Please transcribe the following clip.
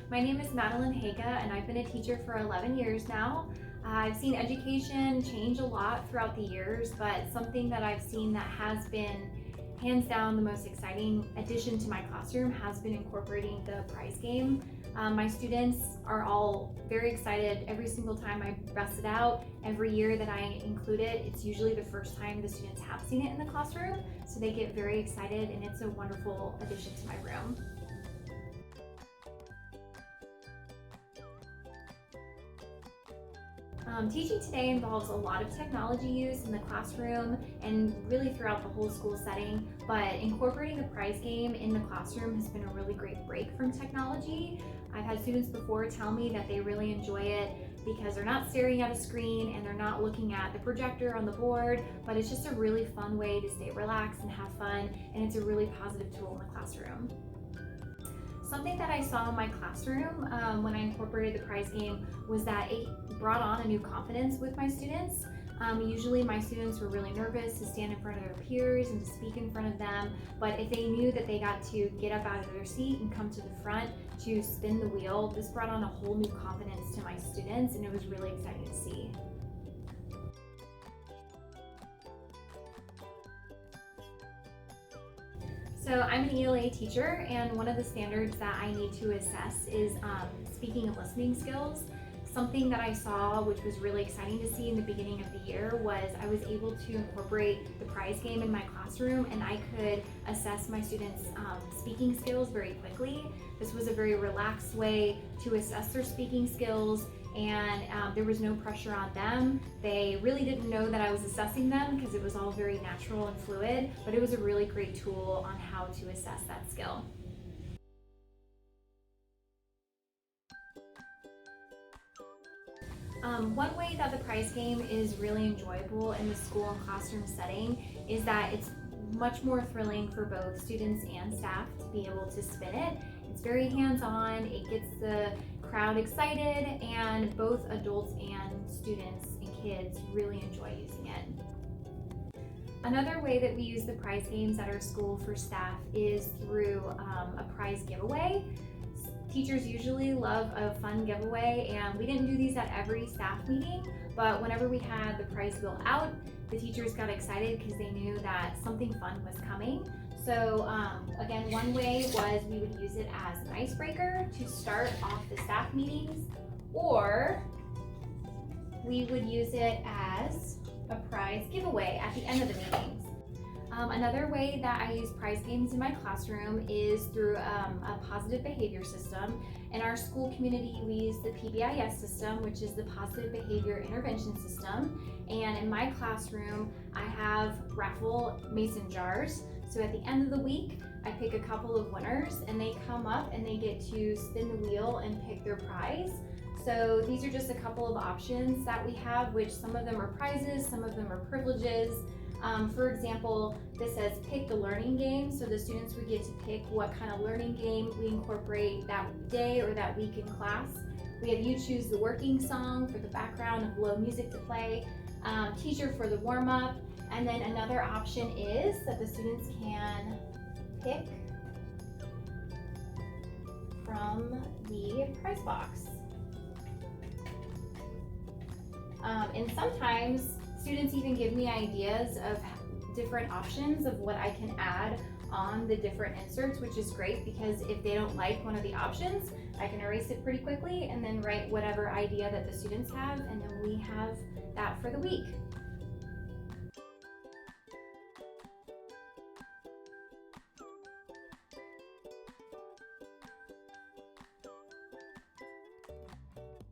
My name is Maddie Haga, and I've been a teacher for 11 years now. I've seen education change a lot throughout the years, but something that I've seen that has been hands down the most exciting addition to my classroom has been incorporating the prize game. My students are all very excited every single time I bust it out. Every year that I include it, it's usually the first time the students have seen it in the classroom, so they get very excited, and it's a wonderful addition to my room. Teaching today involves a lot of technology use in the classroom and really throughout the whole school setting, but incorporating the prize game in the classroom has been a really great break from technology. I've had students before tell me that they really enjoy it because they're not staring at a screen and they're not looking at the projector on the board, but it's just a really fun way to stay relaxed and have fun, and it's a really positive tool in the classroom. Something that I saw in my classroom when I incorporated the prize game was that it brought on a new confidence with my students. Usually my students were really nervous to stand in front of their peers and to speak in front of them, but if they knew that they got to get up out of their seat and come to the front to spin the wheel, this brought on a whole new confidence to my students, and it was really exciting to see. So I'm an ELA teacher, and one of the standards that I need to assess is speaking and listening skills. Something that I saw, which was really exciting to see in the beginning of the year, was I was able to incorporate the prize game in my classroom, and I could assess my students' speaking skills very quickly. This was a very relaxed way to assess their speaking skills, and there was no pressure on them. They really didn't know that I was assessing them because it was all very natural and fluid, but it was a really great tool on how to assess that skill. One way that the prize game is really enjoyable in the school and classroom setting is that it's much more thrilling for both students and staff to be able to spin it. It's very hands-on, it gets the crowd excited, and both adults and students and kids really enjoy using it. Another way that we use the prize games at our school for staff is through a prize giveaway. Teachers usually love a fun giveaway, and we didn't do these at every staff meeting, but whenever we had the prize wheel out, the teachers got excited because they knew that something fun was coming. So again, one way was we would use it as an icebreaker to start off the staff meetings, or we would use it as a prize giveaway at the end of the meetings. Another way that I use prize games in my classroom is through a positive behavior system. In our school community, we use the PBIS system, which is the Positive Behavior Intervention System. And in my classroom, I have raffle mason jars. So at the end of the week, I pick a couple of winners, and they come up and they get to spin the wheel and pick their prize. So these are just a couple of options that we have, which some of them are prizes, some of them are privileges. For example, this says pick the learning game, so the students would get to pick what kind of learning game we incorporate that day or that week in class. We have you choose the working song for the background of low music to play, teacher for the warm-up, and then another option is that the students can pick from the prize box. And sometimes students even give me ideas of different options of what I can add on the different inserts, which is great because if they don't like one of the options, I can erase it pretty quickly and then write whatever idea that the students have, and then we have that for the week.